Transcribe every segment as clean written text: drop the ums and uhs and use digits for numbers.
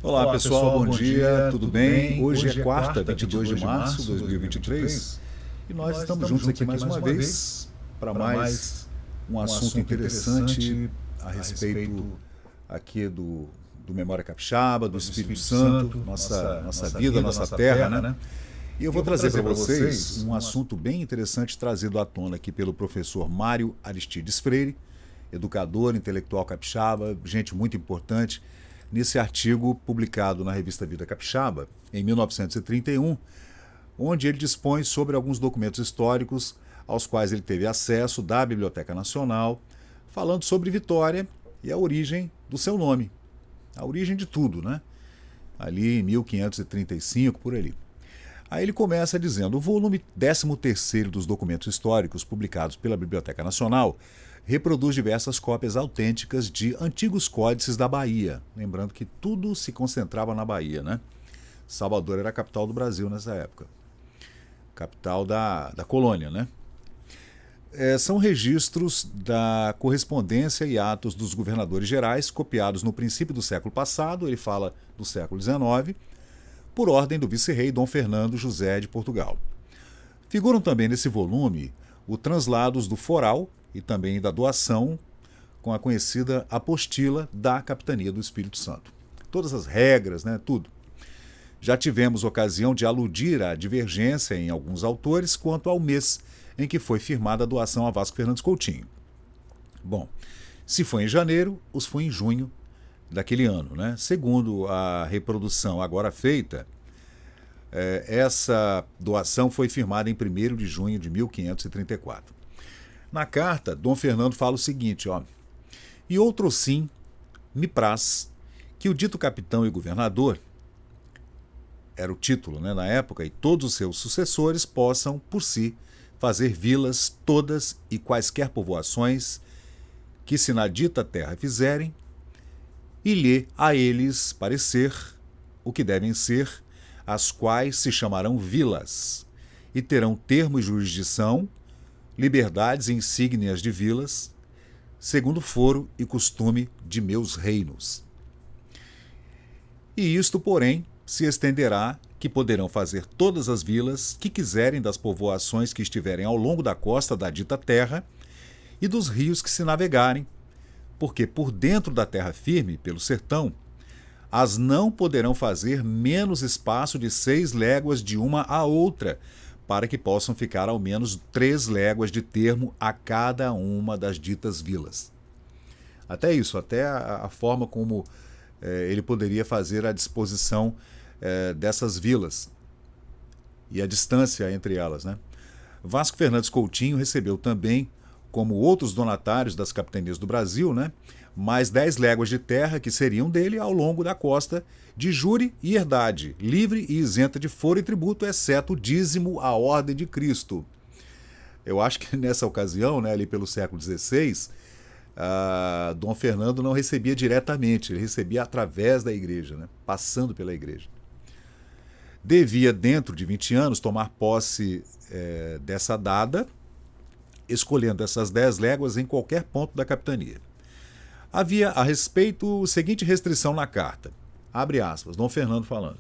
Olá pessoal, bom dia, tudo bem? Hoje é quarta, 22 de março de 2023 e nós estamos juntos aqui mais uma vez para mais um assunto interessante a respeito aqui do Memória Capixaba, do Espírito Santo, nossa vida, nossa terra, né? E eu vou trazer para vocês um assunto bem interessante trazido à tona aqui pelo professor Mário Aristides Freire, educador, intelectual capixaba, gente muito importante, nesse artigo publicado na revista Vida Capixaba, em 1931, onde ele dispõe sobre alguns documentos históricos aos quais ele teve acesso da Biblioteca Nacional, falando sobre Vitória e a origem do seu nome, a origem de tudo, né? Ali em 1535, por ali. Aí ele começa dizendo: o volume 13º dos documentos históricos publicados pela Biblioteca Nacional reproduz diversas cópias autênticas de antigos códices da Bahia. Lembrando que tudo se concentrava na Bahia, né? Salvador era a capital do Brasil nessa época. Capital da colônia, né? São registros da correspondência e atos dos governadores gerais, copiados no princípio do século passado, ele fala do século XIX, por ordem do vice-rei Dom Fernando José de Portugal. Figuram também nesse volume os translados do foral e também da doação com a conhecida apostila da Capitania do Espírito Santo. Todas as regras, né, tudo. Já tivemos ocasião de aludir à divergência em alguns autores quanto ao mês em que foi firmada a doação a Vasco Fernandes Coutinho. Bom, se foi em janeiro, os foi em junho daquele ano, né? Segundo a reprodução agora feita, essa doação foi firmada em 1º de junho de 1534. Na carta, Dom Fernando fala o seguinte, ó: e outro sim me praz que o dito capitão e governador, era o título, né, na época, e todos os seus sucessores possam, por si, fazer vilas todas e quaisquer povoações que se na dita terra fizerem, e lhe a eles parecer o que devem ser, as quais se chamarão vilas, e terão termo e jurisdição, liberdades e insígnias de vilas, segundo foro e costume de meus reinos. E isto, porém, se estenderá que poderão fazer todas as vilas que quiserem das povoações que estiverem ao longo da costa da dita terra e dos rios que se navegarem, porque por dentro da terra firme, pelo sertão, as não poderão fazer menos espaço de 6 léguas de uma à outra, para que possam ficar ao menos 3 léguas de termo a cada uma das ditas vilas. Até isso, até a forma como ele poderia fazer a disposição dessas vilas e a distância entre elas, né? Vasco Fernandes Coutinho recebeu também, como outros donatários das capitanias do Brasil, né, mais 10 léguas de terra que seriam dele ao longo da costa, de júri e herdade, livre e isenta de foro e tributo, exceto o dízimo à ordem de Cristo. Eu acho que nessa ocasião, né, ali pelo século XVI, Dom Fernando não recebia diretamente, ele recebia através da igreja, né, passando pela igreja. Devia, dentro de 20 anos, tomar posse dessa dada, escolhendo essas 10 léguas em qualquer ponto da capitania. Havia a respeito a seguinte restrição na carta, abre aspas, Dom Fernando falando: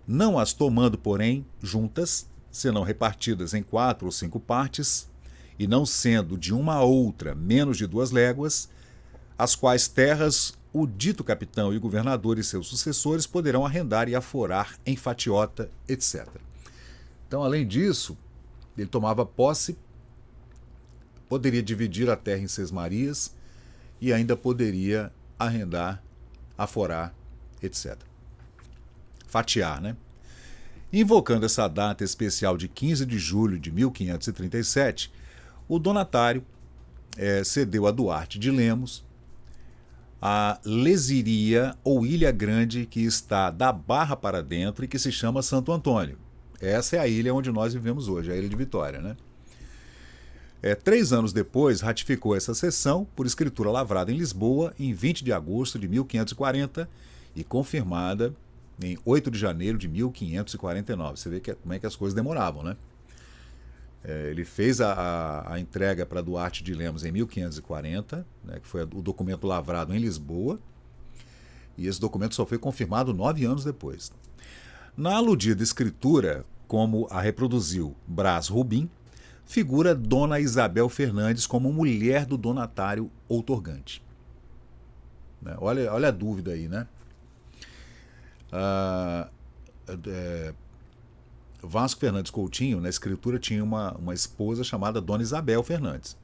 não as tomando, porém, juntas, senão repartidas em 4 ou 5 partes, e não sendo de uma a outra menos de 2 léguas, as quais terras o dito capitão e governador e seus sucessores poderão arrendar e aforar em fatiota, etc. Então, além disso, ele tomava posse, poderia dividir a terra em sesmarias e ainda poderia arrendar, aforar, etc. Fatiar, né? Invocando essa data especial de 15 de julho de 1537, o donatário cedeu a Duarte de Lemos a Lesiria ou Ilha Grande, que está da Barra para dentro e que se chama Santo Antônio. Essa é a ilha onde nós vivemos hoje, a Ilha de Vitória, né? 3 anos depois, ratificou essa cessão por escritura lavrada em Lisboa em 20 de agosto de 1540 e confirmada em 8 de janeiro de 1549. Você vê como é que as coisas demoravam, né? Ele fez a entrega para Duarte de Lemos em 1540, né, que foi o documento lavrado em Lisboa, E esse documento só foi confirmado 9 anos depois. Na aludida escritura, como a reproduziu Brás Rubim, figura Dona Isabel Fernandes como mulher do donatário outorgante. Olha a dúvida aí, né? Vasco Fernandes Coutinho, na escritura, tinha uma esposa chamada Dona Isabel Fernandes.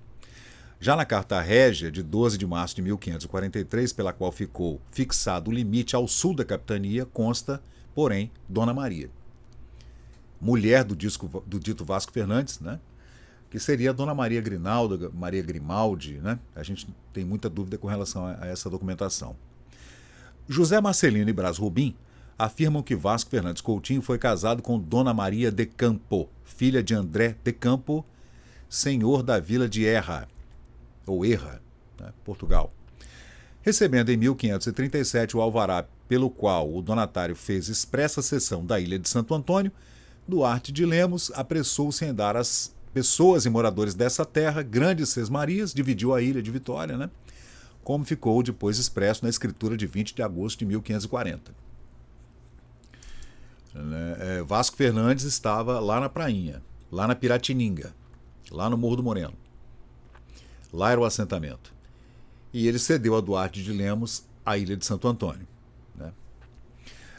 Já na Carta Régia, de 12 de março de 1543, pela qual ficou fixado o limite ao sul da capitania, consta, porém, Dona Maria, mulher do dito Vasco Fernandes, né? Que seria Dona Maria Grinalda, Maria Grimaldi, né? A gente tem muita dúvida com relação a essa documentação. José Marcelino e Brás Rubim afirmam que Vasco Fernandes Coutinho foi casado com Dona Maria de Campo, filha de André de Campo, senhor da vila de Erra, né, Portugal, recebendo em 1537 o alvará pelo qual o donatário fez expressa cessão da ilha de Santo Antônio. Duarte de Lemos apressou-se em dar às pessoas e moradores dessa terra grandes sesmarias, dividiu a ilha de Vitória, né, como ficou depois expresso na escritura de 20 de agosto de 1540. Vasco Fernandes estava lá na Prainha, lá na Piratininga, lá no Morro do Moreno. Lá era o assentamento. E ele cedeu a Duarte de Lemos a ilha de Santo Antônio, né?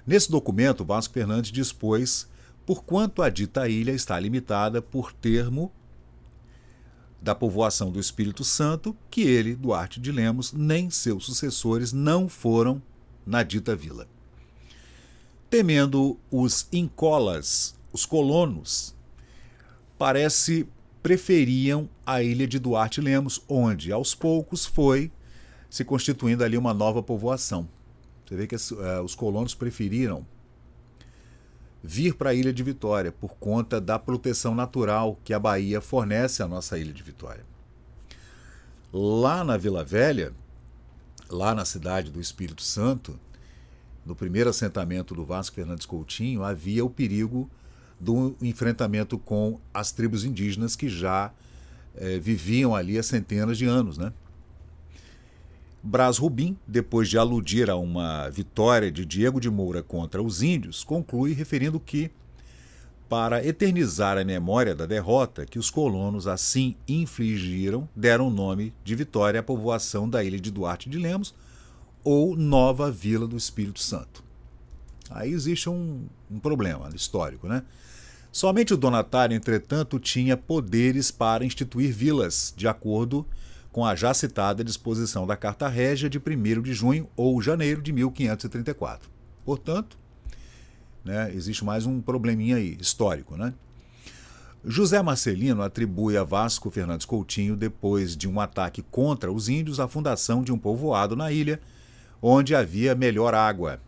Nesse documento, Vasco Fernandes dispôs por quanto a dita ilha está limitada por termo da povoação do Espírito Santo, que ele, Duarte de Lemos, nem seus sucessores não foram na dita vila. Temendo os incolas, os colonos, parece preferiam a ilha de Duarte Lemos, onde, aos poucos, foi se constituindo ali uma nova povoação. Você vê que os colonos preferiram vir para a ilha de Vitória por conta da proteção natural que a Bahia fornece à nossa ilha de Vitória. Lá na Vila Velha, lá na cidade do Espírito Santo, no primeiro assentamento do Vasco Fernandes Coutinho, havia o perigo do enfrentamento com as tribos indígenas que já viviam ali há centenas de anos, né? Brás Rubim, depois de aludir a uma vitória de Diego de Moura contra os índios, conclui referindo que, para eternizar a memória da derrota que os colonos assim infligiram, deram o nome de Vitória à povoação da ilha de Duarte de Lemos, ou Nova Vila do Espírito Santo. Aí existe um problema histórico, né? Somente o donatário, entretanto, tinha poderes para instituir vilas, de acordo com a já citada disposição da Carta Régia de 1º de junho ou janeiro de 1534. Portanto, né, existe mais um probleminha aí, histórico, né? José Marcelino atribui a Vasco Fernandes Coutinho, depois de um ataque contra os índios, a fundação de um povoado na ilha, onde havia melhor água.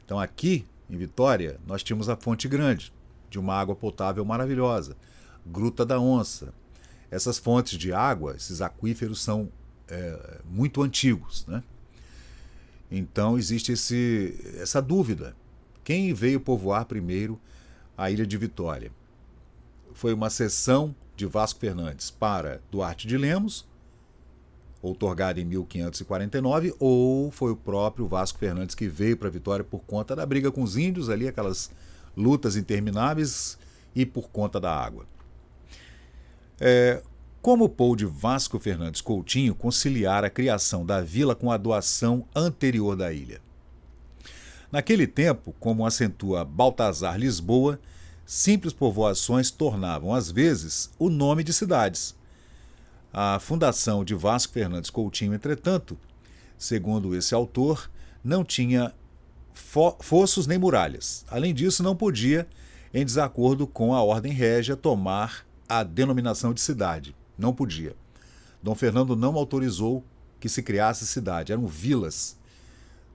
Então aqui, em Vitória, nós tínhamos a Fonte Grande, de uma água potável maravilhosa, Gruta da Onça. Essas fontes de água, esses aquíferos são muito antigos, né? Então existe essa dúvida. Quem veio povoar primeiro a ilha de Vitória? Foi uma cessão de Vasco Fernandes para Duarte de Lemos, outorgada em 1549, ou foi o próprio Vasco Fernandes que veio para Vitória por conta da briga com os índios ali, aquelas lutas intermináveis, e por conta da água. Como pôde Vasco Fernandes Coutinho conciliar a criação da vila com a doação anterior da ilha? Naquele tempo, como acentua Baltazar Lisboa, simples povoações tornavam, às vezes, o nome de cidades. A fundação de Vasco Fernandes Coutinho, entretanto, segundo esse autor, não tinha fossos nem muralhas. Além disso, não podia, em desacordo com a ordem régia, tomar a denominação de cidade. Não podia. Dom Fernando não autorizou que se criasse cidade. Eram vilas,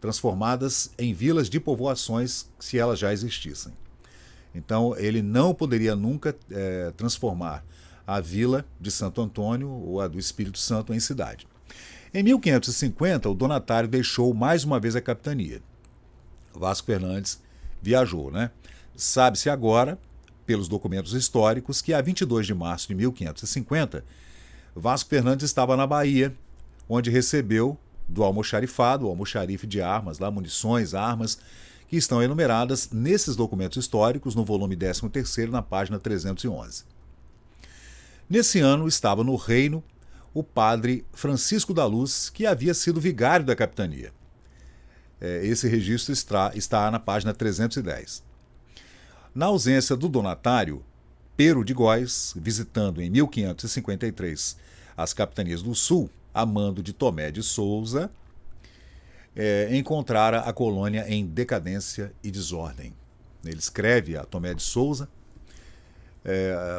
transformadas em vilas de povoações, se elas já existissem. Então, ele não poderia nunca transformar a vila de Santo Antônio ou a do Espírito Santo em cidade. Em 1550, o donatário deixou mais uma vez a capitania. Vasco Fernandes viajou, né? Sabe-se agora, pelos documentos históricos, que a 22 de março de 1550, Vasco Fernandes estava na Bahia, onde recebeu do almoxarifado, o almoxarife de armas, lá, munições, armas, que estão enumeradas nesses documentos históricos no volume 13º, na página 311. Nesse ano estava no reino o padre Francisco da Luz, que havia sido vigário da capitania. Esse registro está na página 310. Na ausência do donatário, Pero de Góis, visitando em 1553 as capitanias do Sul, a mando de Tomé de Souza, encontrara a colônia em decadência e desordem. Ele escreve a Tomé de Souza,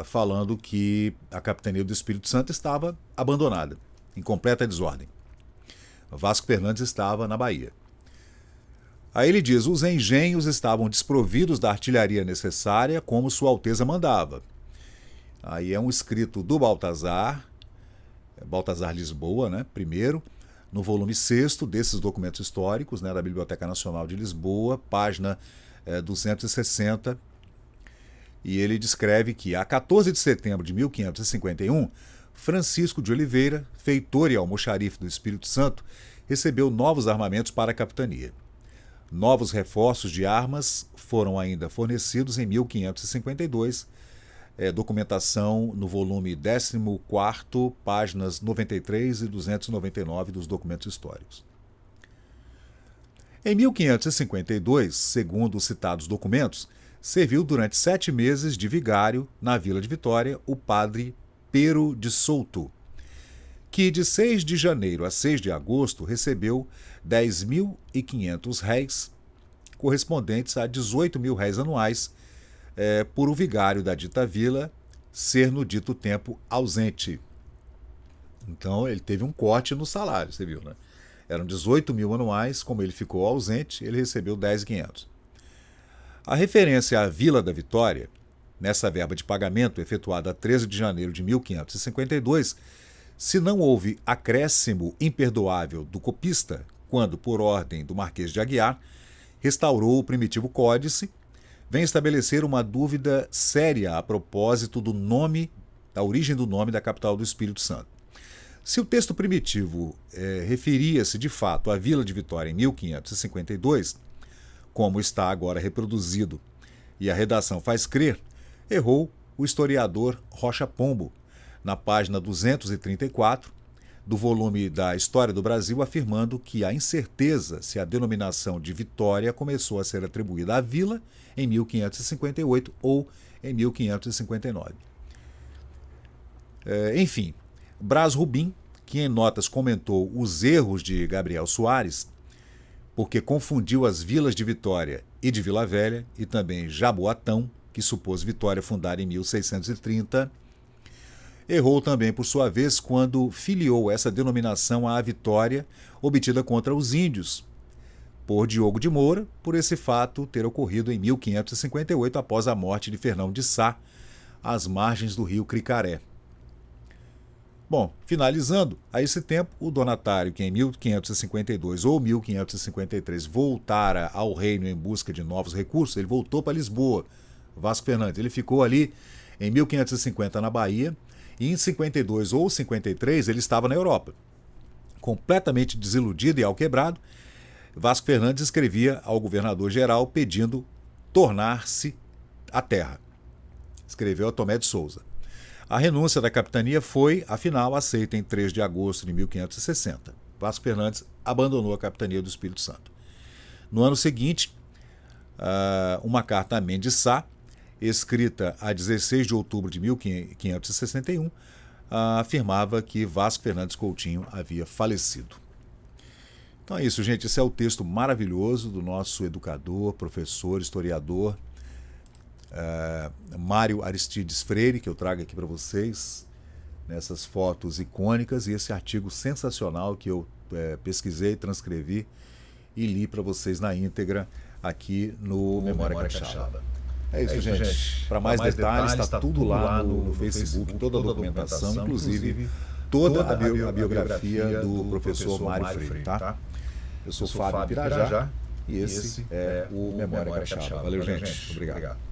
falando que a capitania do Espírito Santo estava abandonada, em completa desordem. Vasco Fernandes estava na Bahia. Aí ele diz: os engenhos estavam desprovidos da artilharia necessária, como Sua Alteza mandava. Aí é um escrito do Baltazar Lisboa, primeiro, no volume 6º desses documentos históricos, da Biblioteca Nacional de Lisboa, página 260, e ele descreve que, a 14 de setembro de 1551, Francisco de Oliveira, feitor e almoxarife do Espírito Santo, recebeu novos armamentos para a capitania. Novos reforços de armas foram ainda fornecidos em 1552, documentação no volume 14º, páginas 93 e 299 dos documentos históricos. Em 1552, segundo os citados documentos, serviu durante 7 meses de vigário na Vila de Vitória o padre Pero de Souto, que de 6 de janeiro a 6 de agosto recebeu 10.500 réis, correspondentes a 18.000 réis anuais, por o vigário da dita vila ser no dito tempo ausente. Então ele teve um corte no salário, você viu, Eram 18.000 anuais, como ele ficou ausente, ele recebeu 10.500. A referência à Vila da Vitória, nessa verba de pagamento efetuada a 13 de janeiro de 1552, se não houve acréscimo imperdoável do copista, quando, por ordem do Marquês de Aguiar, restaurou o primitivo códice, vem estabelecer uma dúvida séria a propósito do nome, da origem do nome da capital do Espírito Santo. Se o texto primitivo referia-se de fato à Vila de Vitória em 1552, como está agora reproduzido e a redação faz crer, errou o historiador Rocha Pombo, na página 234 do volume da História do Brasil, afirmando que há incerteza se a denominação de Vitória começou a ser atribuída à vila em 1558 ou em 1559. Enfim, Brás Rubim, que em notas comentou os erros de Gabriel Soares, porque confundiu as vilas de Vitória e de Vila Velha, e também Jaboatão, que supôs Vitória fundada em 1630, errou também, por sua vez, quando filiou essa denominação à vitória obtida contra os índios, por Diogo de Moura, por esse fato ter ocorrido em 1558, após a morte de Fernão de Sá, às margens do rio Cricaré. Bom, finalizando, a esse tempo, o donatário, que em 1552 ou 1553 voltara ao reino em busca de novos recursos, ele voltou para Lisboa, Vasco Fernandes. Ele ficou ali em 1550 na Bahia, e em 52 ou 53 ele estava na Europa. Completamente desiludido e alquebrado, Vasco Fernandes escrevia ao governador-geral pedindo tornar-se à terra. Escreveu a Tomé de Souza. A renúncia da capitania foi, afinal, aceita em 3 de agosto de 1560. Vasco Fernandes abandonou a capitania do Espírito Santo. No ano seguinte, uma carta a Mendes Sá, escrita a 16 de outubro de 1561, afirmava que Vasco Fernandes Coutinho havia falecido. Então é isso, gente. Esse é o texto maravilhoso do nosso educador, professor, historiador, Mário Aristides Freire, que eu trago aqui para vocês, nessas fotos icônicas, e esse artigo sensacional que eu pesquisei, transcrevi e li para vocês na íntegra aqui no Memória Capixaba. É isso, gente. Para mais detalhes, está tudo lá no Facebook, toda a documentação, inclusive toda a biografia do professor Mário Freire. Tá? Eu sou Fábio Pirajá e esse é o Memória Capixaba. Valeu, gente. Obrigado.